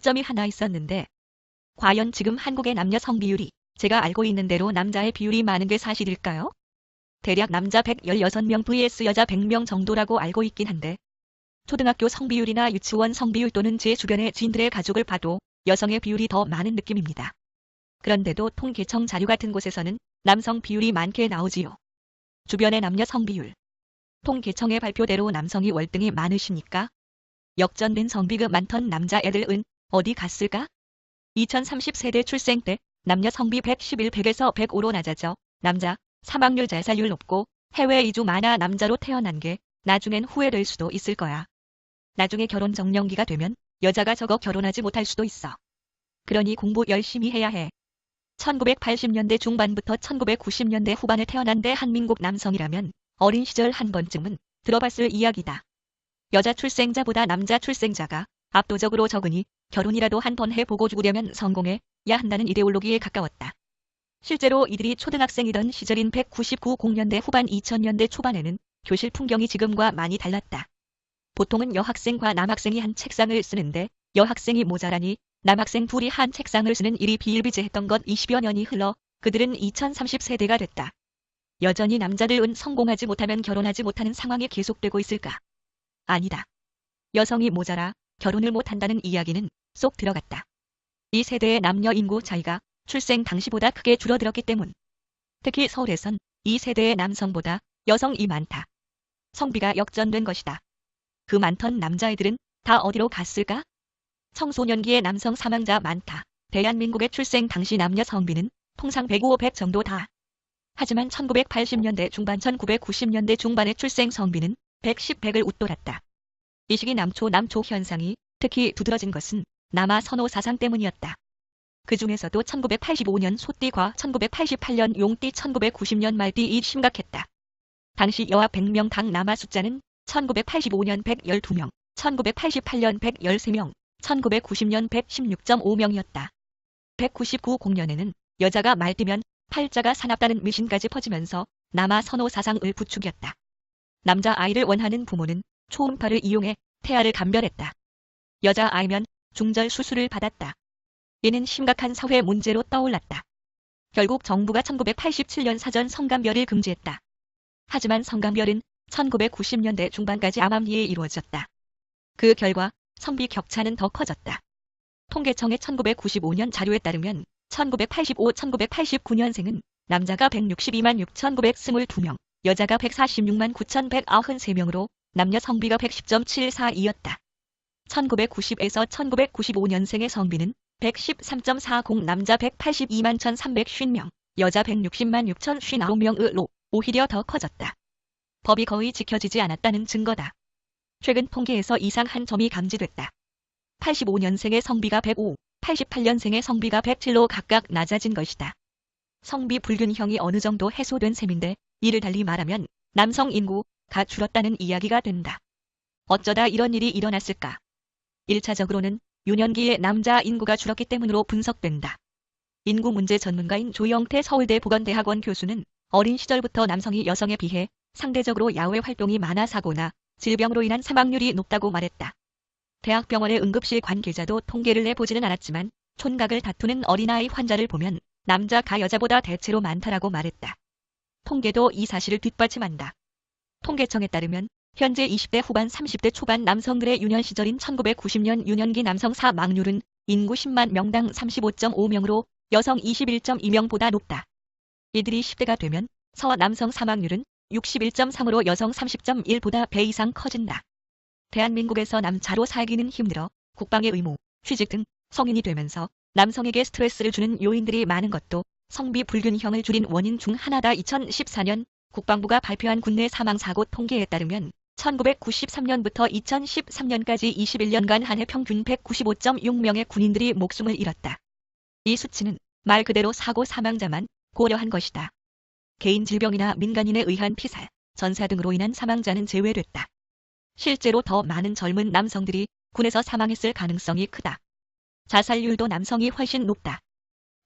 문제점이 하나 있었는데 과연 지금 한국의 남녀 성비율이 제가 알고 있는 대로 남자의 비율이 많은 게 사실일까요? 대략 남자 116명 vs 여자 100명 정도라고 알고 있긴 한데 초등학교 성비율이나 유치원 성비율 또는 제 주변의 지인들의 가족을 봐도 여성의 비율이 더 많은 느낌입니다. 그런데도 통계청 자료 같은 곳에서는 남성 비율이 많게 나오지요. 주변의 남녀 성비율. 통계청의 발표대로 남성이 월등히 많으시니까 역전된 성비가 많던 남자애들은 어디 갔을까? 2030 세대 출생 때 남녀 성비 111, 100에서 105로 낮아져 남자 사망률 자살률 높고 해외 이주 많아 남자로 태어난 게 나중엔 후회될 수도 있을 거야. 나중에 결혼 정년기가 되면 여자가 저거 결혼하지 못할 수도 있어. 그러니 공부 열심히 해야 해. 1980년대 중반부터 1990년대 후반에 태어난 대한민국 남성이라면 어린 시절 한 번쯤은 들어봤을 이야기다. 여자 출생자보다 남자 출생자가 압도적으로 적으니 결혼이라도 한 번 해보고 죽으려면 성공해야 한다는 이데올로기에 가까웠다. 실제로 이들이 초등학생이던 시절인 1990년대 후반 2000년대 초반에는 교실 풍경이 지금과 많이 달랐다. 보통은 여학생과 남학생이 한 책상을 쓰는데 여학생이 모자라니 남학생 둘이 한 책상을 쓰는 일이 비일비재했던 것 20여 년이 흘러 그들은 2030 세대가 됐다. 여전히 남자들은 성공하지 못하면 결혼하지 못하는 상황이 계속되고 있을까? 아니다. 여성이 모자라 결혼을 못한다는 이야기는 쏙 들어갔다. 이 세대의 남녀 인구 차이가 출생 당시보다 크게 줄어들었기 때문. 특히 서울에선 이 세대의 남성보다 여성이 많다. 성비가 역전된 것이다. 그 많던 남자애들은 다 어디로 갔을까? 청소년기의 남성 사망자 많다. 대한민국의 출생 당시 남녀 성비는 통상 105, 100 정도다. 하지만 1980년대 중반 1990년대 중반의 출생 성비는 110, 100을 웃돌았다. 이 시기 남초 현상이 특히 두드러진 것은 남아 선호 사상 때문이었다. 그 중에서도 1985년 소띠과 1988년 용띠 1990년 말띠이 심각했다. 당시 여아 100명당 남아 숫자는 1985년 112명, 1988년 113명, 1990년 116.5명이었다. 1990년에는 여자가 말띠면 팔자가 사납다는 미신까지 퍼지면서 남아 선호 사상을 부추겼다. 남자 아이를 원하는 부모는 초음파를 이용해 태아를 감별했다. 여자 아이면 중절 수술을 받았다. 이는 심각한 사회 문제로 떠올랐다. 결국 정부가 1987년 사전 성감별을 금지했다. 하지만 성감별은 1990년대 중반까지 암암리에 이루어졌다. 그 결과 성비 격차는 더 커졌다. 통계청의 1995년 자료에 따르면 1985, 1989년생은 남자가 162만 6,922명, 여자가 146만 9,193명으로 남녀 성비가 110.74이었다. 1990에서 1995년생의 성비는 113.40 남자 182만 1,350명, 여자 160만 6,059명으로 오히려 더 커졌다. 법이 거의 지켜지지 않았다는 증거다. 최근 통계에서 이상한 점이 감지됐다. 85년생의 성비가 105, 88년생의 성비가 107로 각각 낮아진 것이다. 성비 불균형이 어느 정도 해소된 셈인데 이를 달리 말하면 남성 인구가 줄었다는 이야기가 된다. 어쩌다 이런 일이 일어났을까? 1차적으로는 유년기에 남자 인구가 줄었기 때문으로 분석된다. 인구 문제 전문가인 조영태 서울대 보건대학원 교수는 어린 시절부터 남성이 여성에 비해 상대적으로 야외 활동이 많아 사고나 질병으로 인한 사망률이 높다고 말했다. 대학병원의 응급실 관계자도 통계를 내보지는 않았지만 촌각을 다투는 어린아이 환자를 보면 남자가 여자보다 대체로 많다라고 말했다. 통계도 이 사실을 뒷받침한다. 통계청에 따르면 현재 20대 후반 30대 초반 남성들의 유년 시절인 1990년 유년기 남성 사망률은 인구 10만 명당 35.5명으로 여성 21.2명보다 높다. 이들이 10대가 되면 남성 사망률은 61.3으로 여성 30.1보다 배 이상 커진다. 대한민국에서 남자로 살기는 힘들어 국방의 의무, 취직 등 성인이 되면서 남성에게 스트레스를 주는 요인들이 많은 것도 성비 불균형을 줄인 원인 중 하나다. 2014년 국방부가 발표한 군내 사망사고 통계에 따르면 1993년부터 2013년까지 21년간 한 해 평균 195.6명의 군인들이 목숨을 잃었다. 이 수치는 말 그대로 사고 사망자만 고려한 것이다. 개인 질병이나 민간인에 의한 피살, 전사 등으로 인한 사망자는 제외됐다. 실제로 더 많은 젊은 남성들이 군에서 사망했을 가능성이 크다. 자살률도 남성이 훨씬 높다.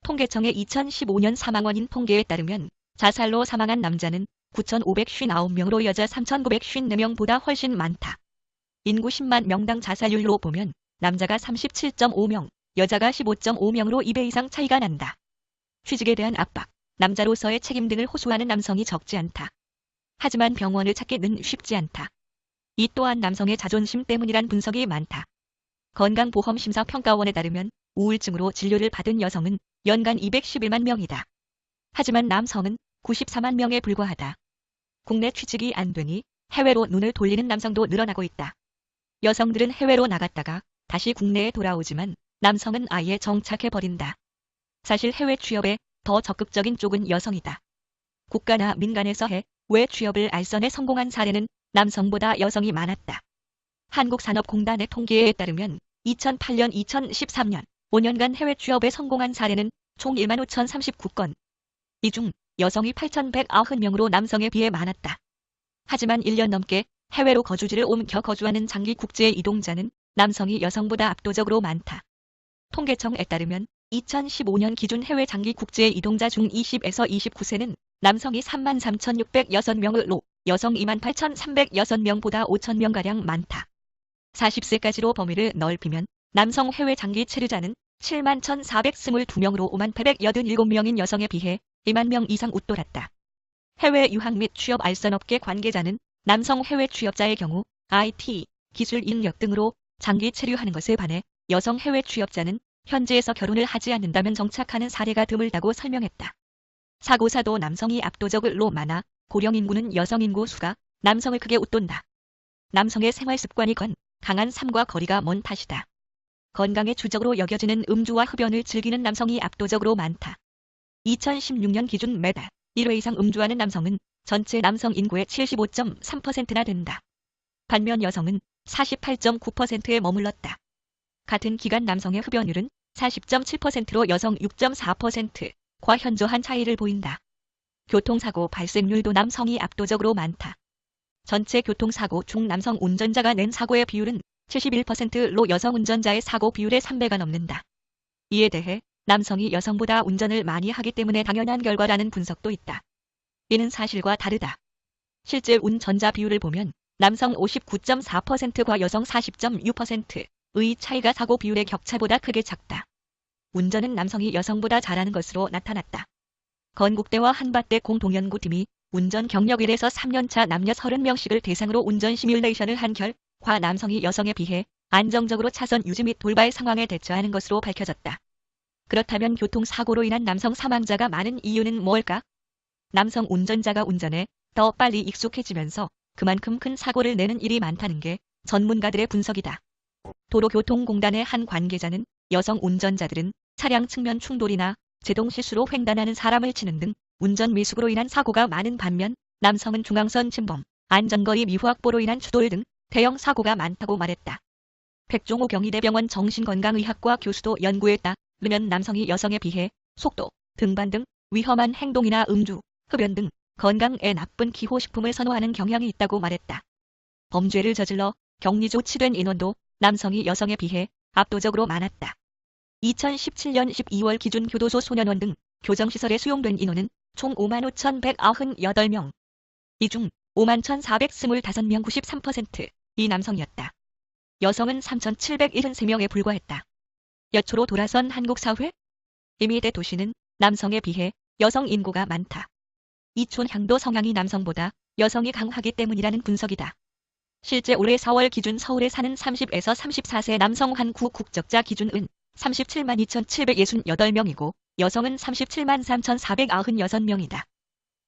통계청의 2015년 사망원인 통계에 따르면 자살로 사망한 남자는 9,559명으로 여자 3,954명보다 훨씬 많다. 인구 10만 명당 자살률로 보면 남자가 37.5명, 여자가 15.5명으로 2배 이상 차이가 난다. 취직에 대한 압박, 남자로서의 책임 등을 호소하는 남성이 적지 않다. 하지만 병원을 찾기는 쉽지 않다. 이 또한 남성의 자존심 때문이란 분석이 많다. 건강보험심사평가원에 따르면 우울증으로 진료를 받은 여성은 연간 211만 명이다. 하지만 남성은 94만 명에 불과하다. 국내 취직이 안 되니 해외로 눈을 돌리는 남성도 늘어나고 있다. 여성들은 해외로 나갔다가 다시 국내에 돌아오지만 남성은 아예 정착해버린다. 사실 해외 취업에 더 적극적인 쪽은 여성이다. 국가나 민간에서 해외 취업을 알선해 성공한 사례는 남성보다 여성이 많았다. 한국산업공단의 통계에 따르면 2008년, 2013년 5년간 해외 취업에 성공한 사례는 총 15,039건. 이 중 여성이 8,190명으로 남성에 비해 많았다. 하지만 1년 넘게 해외로 거주지를 옮겨 거주하는 장기 국제 이동자는 남성이 여성보다 압도적으로 많다. 통계청에 따르면 2015년 기준 해외 장기 국제 이동자 중 20에서 29세는 남성이 33,606명으로 여성 28,306명보다 5,000명가량 많다. 40세까지로 범위를 넓히면 남성 해외 장기 체류자는 71,422명으로 58,887명인 여성에 비해 2만 명 이상 웃돌았다. 해외 유학 및 취업 알선업계 관계자는 남성 해외 취업자의 경우 IT, 기술 인력 등으로 장기 체류하는 것에 반해 여성 해외 취업자는 현지에서 결혼을 하지 않는다면 정착하는 사례가 드물다고 설명했다. 사고사도 남성이 압도적으로 많아 고령 인구는 여성 인구 수가 남성을 크게 웃돈다. 남성의 생활 습관이 강한 삶과 거리가 먼 탓이다. 건강의 주적으로 여겨지는 음주와 흡연을 즐기는 남성이 압도적으로 많다. 2016년 기준 매달 1회 이상 음주하는 남성은 전체 남성 인구의 75.3%나 된다. 반면 여성은 48.9%에 머물렀다. 같은 기간 남성의 흡연율은 40.7%로 여성 6.4%과 현저한 차이를 보인다. 교통사고 발생률도 남성이 압도적으로 많다. 전체 교통사고 중 남성 운전자가 낸 사고의 비율은 71%로 여성 운전자의 사고 비율의 3배가 넘는다. 이에 대해 남성이 여성보다 운전을 많이 하기 때문에 당연한 결과라는 분석도 있다. 이는 사실과 다르다. 실제 운전자 비율을 보면 남성 59.4%과 여성 40.6%의 차이가 사고 비율의 격차보다 크게 작다. 운전은 남성이 여성보다 잘하는 것으로 나타났다. 건국대와 한밭대 공동연구팀이 운전 경력 1에서 3년차 남녀 30명씩을 대상으로 운전 시뮬레이션을 한 결과 남성이 여성에 비해 안정적으로 차선 유지 및 돌발 상황에 대처하는 것으로 밝혀졌다. 그렇다면 교통사고로 인한 남성 사망자가 많은 이유는 뭘까? 남성 운전자가 운전에 더 빨리 익숙해지면서 그만큼 큰 사고를 내는 일이 많다는 게 전문가들의 분석이다. 도로교통공단의 한 관계자는 여성 운전자들은 차량 측면 충돌이나 제동 실수로 횡단하는 사람을 치는 등 운전 미숙으로 인한 사고가 많은 반면 남성은 중앙선 침범, 안전거리 미후 확보로 인한 추돌 등 대형 사고가 많다고 말했다. 백종호 경희대병원 정신건강의학과 교수도 연구에 따르면 남성이 여성에 비해 속도, 등반 등 위험한 행동이나 음주, 흡연 등 건강에 나쁜 기호식품을 선호하는 경향이 있다고 말했다. 범죄를 저질러 격리 조치된 인원도 남성이 여성에 비해 압도적으로 많았다. 2017년 12월 기준 교도소 소년원 등 교정시설에 수용된 인원은 총 55,198명. 이 중 51,425명 93%이 남성이었다. 여성은 3,773명에 불과했다. 여초로 돌아선 한국 사회? 이미 대도시는 남성에 비해 여성 인구가 많다. 이촌향도 성향이 남성보다 여성이 강하기 때문이라는 분석이다. 실제 올해 4월 기준 서울에 사는 30에서 34세 남성 한국 국적자 기준은 37만 2,768명이고 여성은 37만 3,496명이다.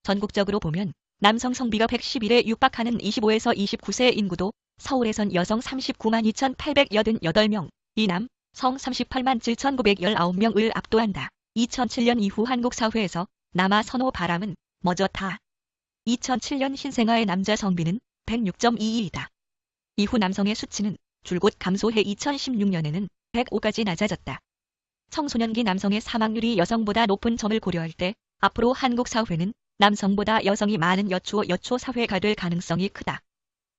전국적으로 보면 남성 성비가 111에 육박하는 25에서 29세 인구도 서울에선 여성 39만 2,888명, 이 남성 38만 7,919명을 압도한다. 2007년 이후 한국 사회에서 남아 선호 바람은 멎었다. 2007년 신생아의 남자 성비는 106.22이다. 이후 남성의 수치는 줄곧 감소해 2016년에는 105까지 낮아졌다. 청소년기 남성의 사망률이 여성보다 높은 점을 고려할 때 앞으로 한국 사회는 남성보다 여성이 많은 여초 사회가 될 가능성이 크다.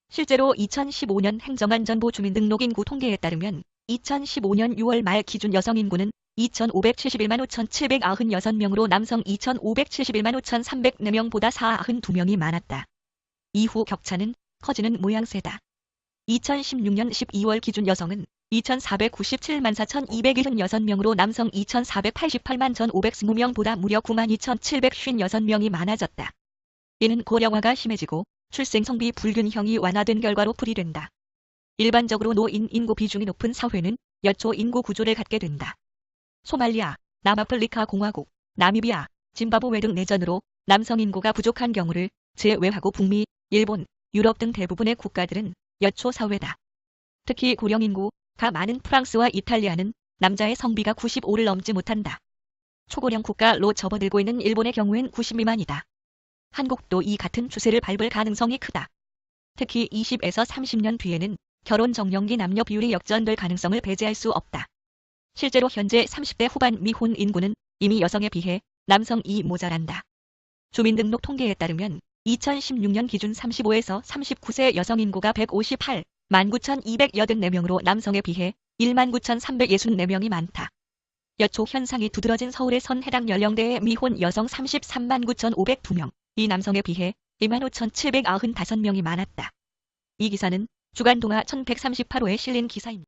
실제로 2015년 행정안전부 주민등록인구 통계에 따르면 2015년 6월 말 기준 여성 인구는 2,571만 5,796명으로 남성 2,571만 5,304명보다 42명이 많았다. 이후 격차는 커지는 모양새다. 2016년 12월 기준 여성은 2497만 4276명으로 남성 2488만 1520명보다 무려 92,756명이 많아졌다. 이는 고령화가 심해지고 출생 성비 불균형이 완화된 결과로 풀이된다. 일반적으로 노인 인구 비중이 높은 사회는 여초 인구 구조를 갖게 된다. 소말리아, 남아프리카 공화국, 나미비아, 짐바브웨 등 내전으로 남성 인구가 부족한 경우를 제외하고 북미, 일본, 유럽 등 대부분의 국가들은 여초 사회다. 특히 고령 인구가 많은 프랑스와 이탈리아는 남자의 성비가 95를 넘지 못한다. 초고령 국가로 접어들고 있는 일본의 경우엔 90 미만이다. 한국도 이 같은 추세를 밟을 가능성이 크다. 특히 20에서 30년 뒤에는 결혼 정년기 남녀 비율이 역전될 가능성을 배제할 수 없다. 실제로 현재 30대 후반 미혼 인구는 이미 여성에 비해 남성이 모자란다. 주민등록 통계에 따르면 2016년 기준 35에서 39세 여성 인구가 158만 9,284명으로 남성에 비해 19,364명이 많다. 여초 현상이 두드러진 서울에선 해당 연령대의 미혼 여성 33만 9,502명, 이 남성에 비해 25,795명이 많았다. 이 기사는 주간동아 1138호에 실린 기사입니다.